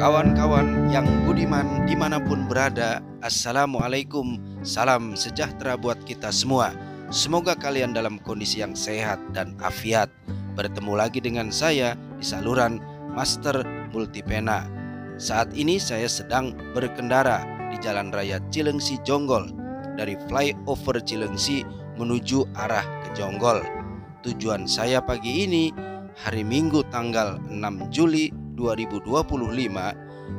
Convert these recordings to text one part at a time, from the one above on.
Kawan-kawan yang budiman dimanapun berada, Assalamualaikum, salam sejahtera buat kita semua. Semoga kalian dalam kondisi yang sehat dan afiat. Bertemu lagi dengan saya di saluran Master Multipena. Saat ini saya sedang berkendara di Jalan Raya Cilengsi Jonggol, dari flyover Cilengsi menuju arah ke Jonggol. Tujuan saya pagi ini, hari Minggu tanggal 6 Juli 2025,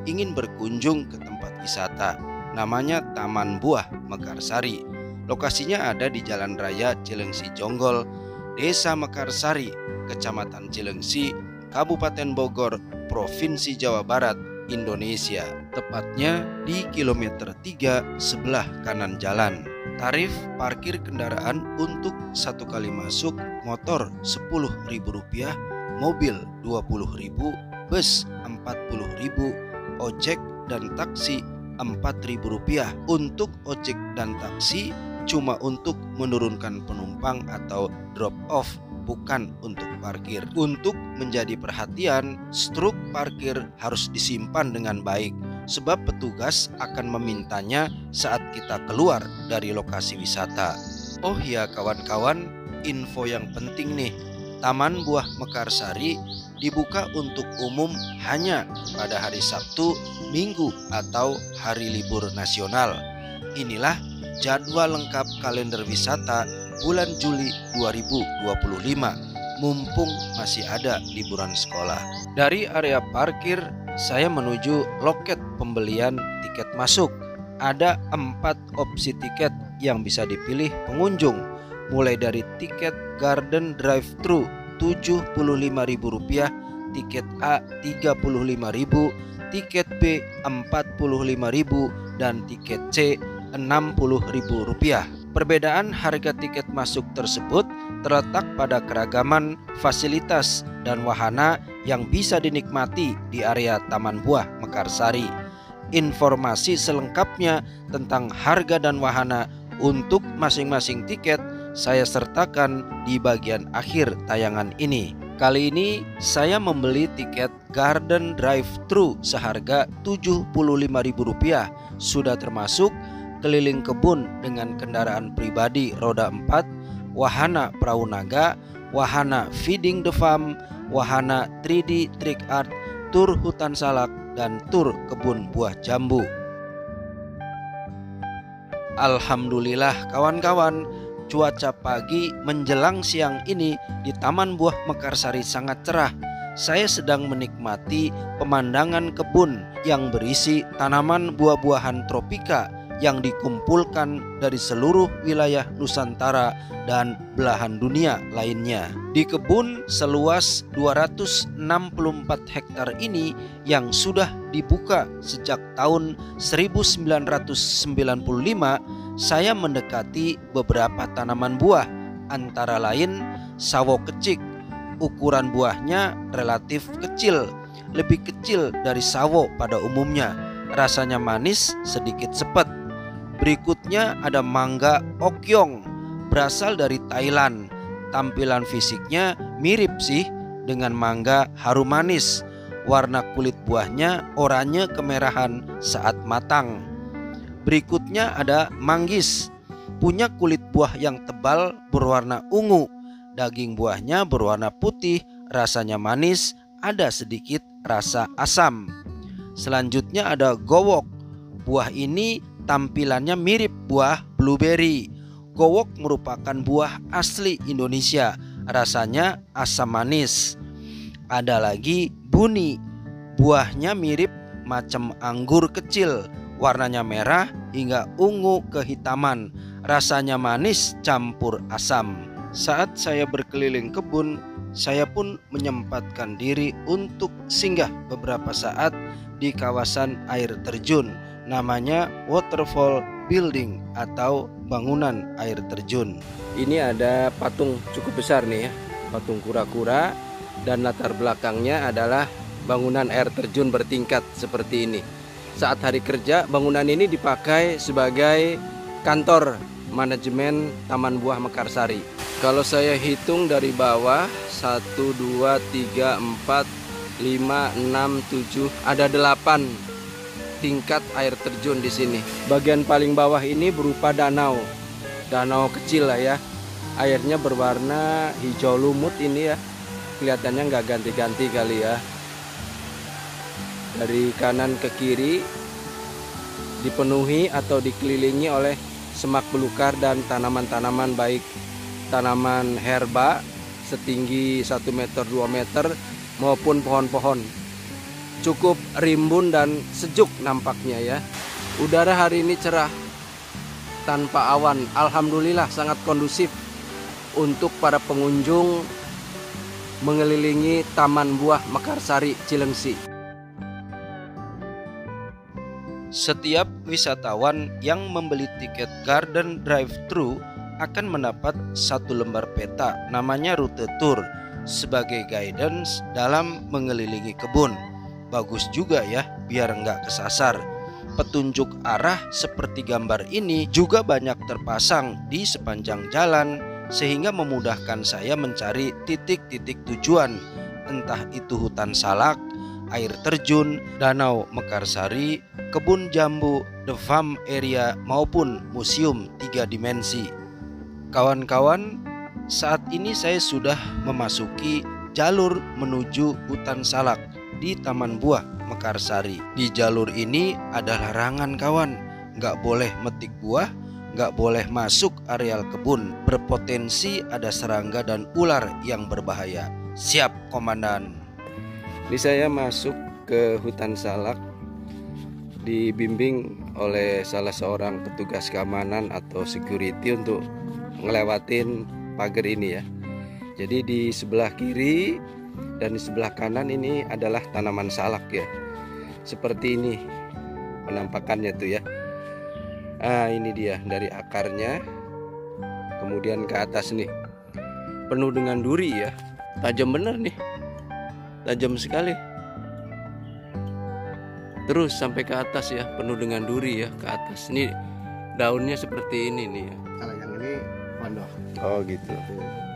ingin berkunjung ke tempat wisata namanya Taman Buah Mekarsari. Lokasinya ada di Jalan Raya Cilengsi Jonggol, Desa Mekarsari, Kecamatan Cilengsi, Kabupaten Bogor, Provinsi Jawa Barat, Indonesia. Tepatnya di kilometer 3 sebelah kanan jalan. Tarif parkir kendaraan untuk satu kali masuk motor Rp10.000, mobil Rp20.000, bus Rp40.000, ojek dan taksi Rp4.000. Untuk ojek dan taksi cuma untuk menurunkan penumpang atau drop off, bukan untuk parkir. Untuk menjadi perhatian, struk parkir harus disimpan dengan baik, sebab petugas akan memintanya saat kita keluar dari lokasi wisata. Oh ya kawan-kawan, info yang penting nih, Taman Buah Mekarsari dibuka untuk umum hanya pada hari Sabtu, Minggu, atau hari libur nasional. Inilah jadwal lengkap kalender wisata bulan Juli 2025, mumpung masih ada liburan sekolah. Dari area parkir, saya menuju loket pembelian tiket masuk. Ada 4 opsi tiket yang bisa dipilih pengunjung, mulai dari tiket Garden Drive-Thru Rp75.000, tiket A Rp35.000, tiket B Rp45.000, dan tiket C Rp60.000. Perbedaan harga tiket masuk tersebut terletak pada keragaman fasilitas dan wahana yang bisa dinikmati di area Taman Buah Mekarsari. Informasi selengkapnya tentang harga dan wahana untuk masing-masing tiket saya sertakan di bagian akhir tayangan ini. Kali ini saya membeli tiket Garden Drive-Thru seharga Rp75.000, sudah termasuk keliling kebun dengan kendaraan pribadi roda 4, wahana perahu naga, wahana feeding the farm, wahana 3D trick art, tur hutan salak, dan tur kebun buah jambu. Alhamdulillah kawan-kawan, cuaca pagi menjelang siang ini di Taman Buah Mekarsari sangat cerah. Saya sedang menikmati pemandangan kebun yang berisi tanaman buah-buahan tropika yang dikumpulkan dari seluruh wilayah Nusantara dan belahan dunia lainnya. Di kebun seluas 264 hektar ini yang sudah dibuka sejak tahun 1995, saya mendekati beberapa tanaman buah, antara lain sawo kecik. Ukuran buahnya relatif kecil, lebih kecil dari sawo pada umumnya. Rasanya manis, sedikit sepet. Berikutnya ada mangga okyong, berasal dari Thailand. Tampilan fisiknya mirip sih dengan mangga harum manis. Warna kulit buahnya oranye kemerahan saat matang. Berikutnya ada manggis, punya kulit buah yang tebal berwarna ungu. Daging buahnya berwarna putih, rasanya manis, ada sedikit rasa asam. Selanjutnya ada gowok. Buah ini tampilannya mirip buah blueberry. Gowok merupakan buah asli Indonesia, rasanya asam manis. Ada lagi buni. Buahnya mirip macam anggur kecil, warnanya merah hingga ungu kehitaman, rasanya manis campur asam. Saat saya berkeliling kebun, saya pun menyempatkan diri untuk singgah beberapa saat di kawasan air terjun, namanya Waterfall Building atau bangunan air terjun. Ini ada patung cukup besar nih ya, patung kura-kura, dan latar belakangnya adalah bangunan air terjun bertingkat seperti ini. Saat hari kerja, bangunan ini dipakai sebagai kantor manajemen Taman Buah Mekarsari. Kalau saya hitung dari bawah, 1, 2, 3, 4, 5, 6, 7, ada 8 tingkat air terjun di sini. Bagian paling bawah ini berupa danau kecil lah ya. Airnya berwarna hijau lumut ini ya. Kelihatannya nggak ganti-ganti kali ya. Dari kanan ke kiri dipenuhi atau dikelilingi oleh semak belukar dan tanaman-tanaman, baik tanaman herba setinggi 1 meter 2 meter maupun pohon-pohon. Cukup rimbun dan sejuk nampaknya ya. Udara hari ini cerah tanpa awan. Alhamdulillah sangat kondusif untuk para pengunjung mengelilingi Taman Buah Mekarsari Cilengsi. Setiap wisatawan yang membeli tiket garden drive-thru akan mendapat 1 lembar peta, namanya rute tour, sebagai guidance dalam mengelilingi kebun. Bagus juga ya, biar nggak kesasar. Petunjuk arah seperti gambar ini juga banyak terpasang di sepanjang jalan, sehingga memudahkan saya mencari titik-titik tujuan, entah itu hutan salak, air terjun, danau Mekarsari, kebun jambu, the farm area, maupun museum 3 dimensi. Kawan-kawan, saat ini saya sudah memasuki jalur menuju hutan salak di Taman Buah Mekarsari. Di jalur ini ada larangan kawan, nggak boleh metik buah, nggak boleh masuk areal kebun, berpotensi ada serangga dan ular yang berbahaya. Siap komandan. Ini saya masuk ke hutan salak, dibimbing oleh salah seorang petugas keamanan atau security untuk ngelewatin pagar ini ya. Jadi di sebelah kiri dan di sebelah kanan ini adalah tanaman salak ya. Seperti ini penampakannya tuh ya. Ini dia dari akarnya kemudian ke atas nih. Penuh dengan duri ya. Tajam bener nih. Tajam sekali. Terus sampai ke atas ya, penuh dengan duri ya ke atas. Ini daunnya seperti ini nih ya. Kalau yang ini pondok. Oh gitu.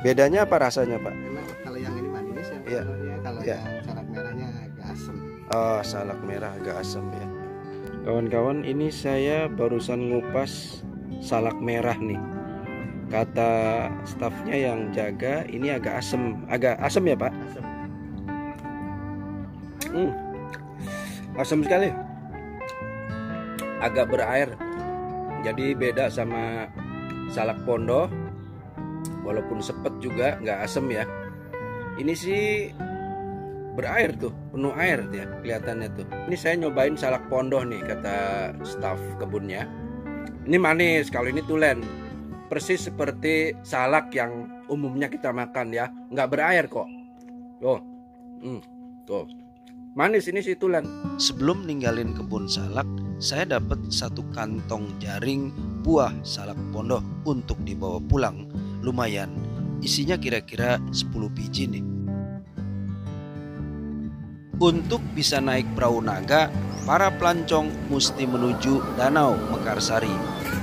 Bedanya apa rasanya Pak? Memang kalau yang ini manis ya. Kalau yang salak merahnya agak asam. Oh, salak merah agak asam ya. Kawan-kawan, ini saya barusan ngupas salak merah nih. Kata stafnya yang jaga ini agak asam ya Pak? Asam. Asam sekali. Agak berair. Jadi beda sama salak pondok. Walaupun sepet juga nggak asam ya. Ini sih berair tuh, penuh air ya kelihatannya tuh. Ini saya nyobain salak pondok nih kata staf kebunnya. Ini manis, kalau ini tulen. Persis seperti salak yang umumnya kita makan ya, nggak berair kok. Tuh, manis ini sih tulen. Sebelum ninggalin kebun salak, saya dapat 1 kantong jaring buah salak pondok untuk dibawa pulang. Lumayan, isinya kira-kira 10 biji nih. Untuk bisa naik perahu naga, para pelancong mesti menuju Danau Mekarsari.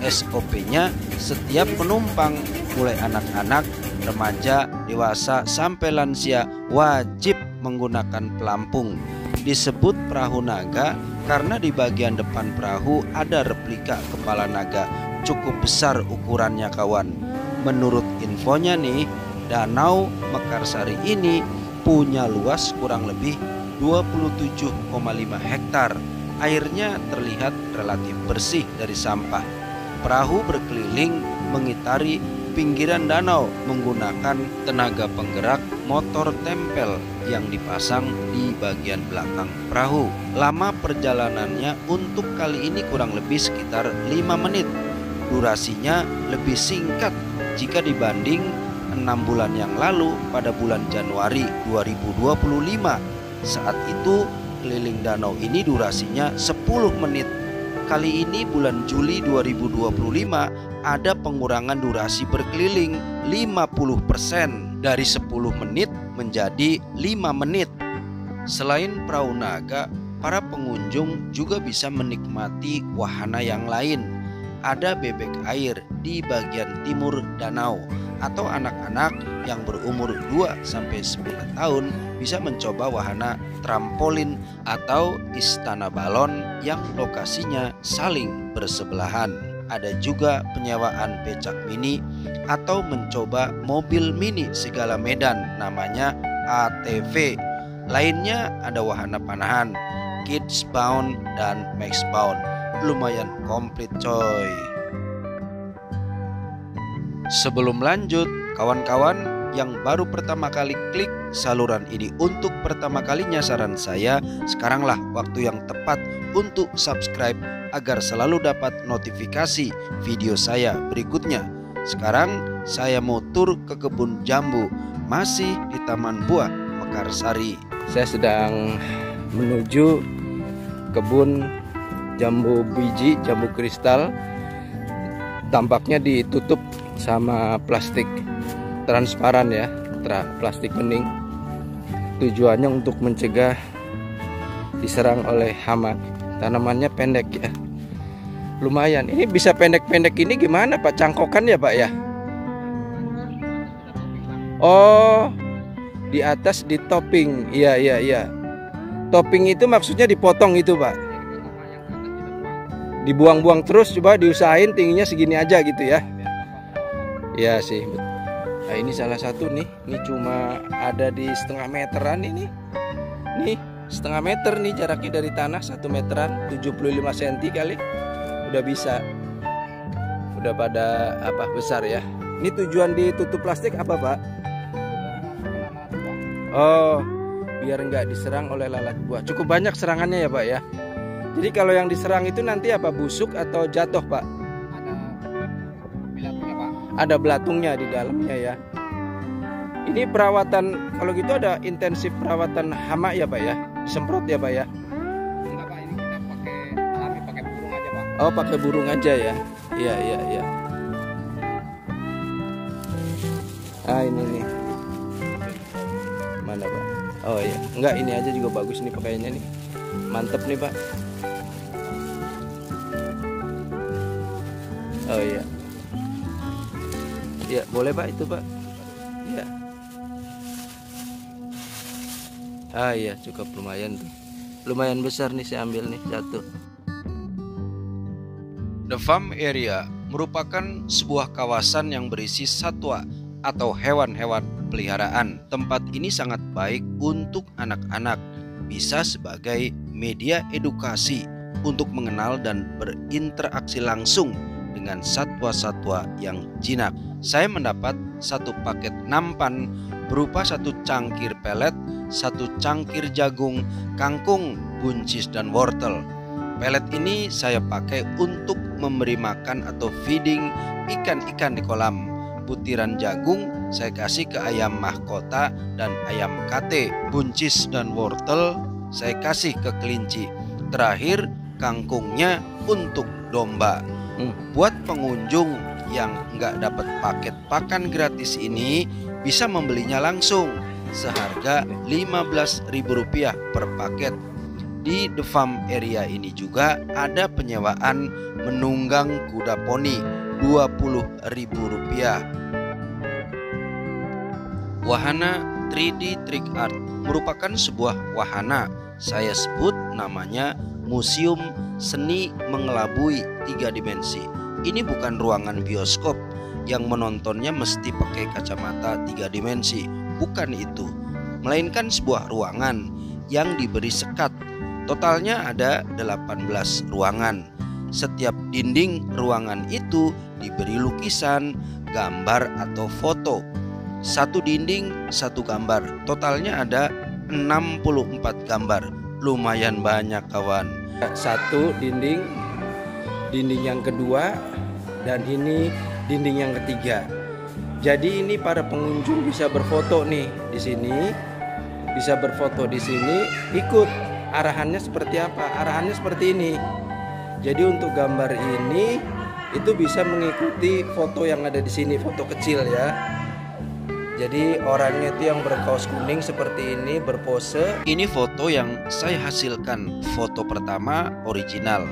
SOP-nya, setiap penumpang mulai anak-anak, remaja, dewasa sampai lansia wajib menggunakan pelampung. Disebut perahu naga karena di bagian depan perahu ada replika kepala naga cukup besar ukurannya kawan. Menurut infonya nih, Danau Mekarsari ini punya luas kurang lebih 27,5 hektar. Airnya terlihat relatif bersih dari sampah. Perahu berkeliling mengitari pinggiran danau menggunakan tenaga penggerak motor tempel yang dipasang di bagian belakang perahu. Lama perjalanannya untuk kali ini kurang lebih sekitar 5 menit. Durasinya lebih singkat jika dibanding 6 bulan yang lalu pada bulan Januari 2025. Saat itu keliling danau ini durasinya 10 menit. Kali ini bulan Juli 2025 ada pengurangan durasi berkeliling 50%, dari 10 menit menjadi 5 menit. Selain perahu naga, para pengunjung juga bisa menikmati wahana yang lain. Ada bebek air di bagian timur danau. atau anak-anak yang berumur 2-9 tahun bisa mencoba wahana trampolin atau istana balon yang lokasinya saling bersebelahan. Ada juga penyewaan becak mini atau mencoba mobil mini segala medan, namanya ATV. Lainnya ada wahana panahan, Kids Bound dan Max Bound. Lumayan komplit coy. Sebelum lanjut, kawan-kawan yang baru pertama kali klik saluran ini untuk pertama kalinya, saran saya sekaranglah waktu yang tepat untuk subscribe agar selalu dapat notifikasi video saya berikutnya. Sekarang saya mau tur ke kebun jambu, masih di Taman Buah Mekarsari. Saya sedang menuju kebun jambu biji, jambu kristal. Tampaknya ditutup sama plastik transparan ya, plastik bening. Tujuannya untuk mencegah diserang oleh hama. Tanamannya pendek ya, lumayan. Ini bisa pendek-pendek ini gimana Pak? Cangkokan ya Pak ya? Oh, di atas di topping. Iya. Topping itu maksudnya dipotong itu Pak? Dibuang-buang terus, coba diusahain tingginya segini aja gitu ya. Iya sih. Nah ini salah satu nih, ini cuma ada di setengah meteran ini. Nih setengah meter nih jaraknya dari tanah, 1 meteran, 75 cm kali. Udah bisa. Udah pada apa besar ya. Ini tujuan ditutup plastik apa Pak? Oh, biar nggak diserang oleh lalat buah. Cukup banyak serangannya ya Pak ya. Jadi kalau yang diserang itu nanti apa, busuk atau jatuh Pak? Ada belatungnya di dalamnya ya. Ini perawatan, kalau gitu ada intensif perawatan hama ya Pak ya? Disemprot ya Pak ya? Enggak Pak, ini kita pakai alami, pakai burung aja Pak. Oh pakai burung aja ya? Iya. Ah ini nih. Mana Pak? Oh iya, enggak, ini aja juga bagus nih pakainya nih. Mantep nih Pak. Oh iya. Ya boleh Pak itu Pak. Ya. Ah iya, cukup lumayan tuh. Lumayan besar nih, saya ambil nih satu. The Farm Area merupakan sebuah kawasan yang berisi satwa atau hewan-hewan peliharaan. Tempat ini sangat baik untuk anak-anak, bisa sebagai media edukasi untuk mengenal dan berinteraksi langsung dengan satwa-satwa yang jinak. Saya mendapat satu paket nampan berupa 1 cangkir pelet, 1 cangkir jagung, kangkung, buncis, dan wortel. Pelet ini saya pakai untuk memberi makan atau feeding ikan-ikan di kolam. Butiran jagung saya kasih ke ayam mahkota dan ayam kate. Buncis dan wortel saya kasih ke kelinci. Terakhir kangkungnya untuk domba. Buat pengunjung yang nggak dapat paket pakan gratis ini bisa membelinya langsung seharga Rp15.000 per paket. Di The Farm Area ini juga ada penyewaan menunggang kuda poni Rp20.000. Wahana 3D Trick Art merupakan sebuah wahana, saya sebut namanya Museum Seni Mengelabui 3 Dimensi. Ini bukan ruangan bioskop yang menontonnya mesti pakai kacamata 3 dimensi, bukan itu. Melainkan sebuah ruangan yang diberi sekat. Totalnya ada 18 ruangan. Setiap dinding ruangan itu diberi lukisan, gambar atau foto. 1 dinding 1 gambar. Totalnya ada 64 gambar. Lumayan banyak kawan. 1 dinding yang kedua, dan ini dinding yang ketiga. Jadi ini para pengunjung bisa berfoto nih di sini, bisa berfoto di sini, ikut arahannya seperti apa? Arahannya seperti ini. Jadi untuk gambar ini itu bisa mengikuti foto yang ada di sini, foto kecil ya. Jadi orangnya itu yang berkaos kuning seperti ini berpose. Ini foto yang saya hasilkan. Foto pertama original.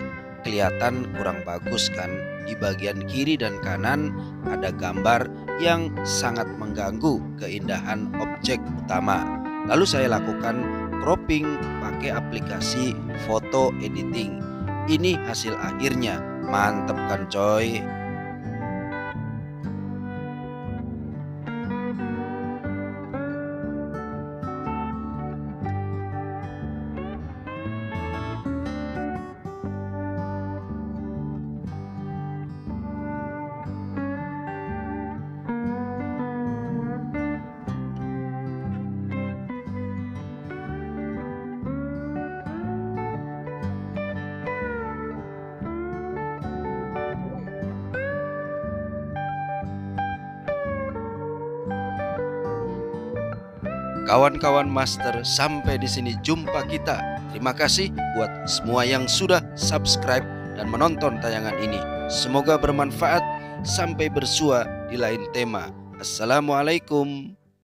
Kelihatan kurang bagus kan? Di bagian kiri dan kanan ada gambar yang sangat mengganggu keindahan objek utama. Lalu saya lakukan cropping pakai aplikasi foto editing. Ini hasil akhirnya, mantep kan coy. Kawan-kawan master, sampai di sini jumpa kita. Terima kasih buat semua yang sudah subscribe dan menonton tayangan ini. Semoga bermanfaat. Sampai bersua di lain tema. Assalamualaikum.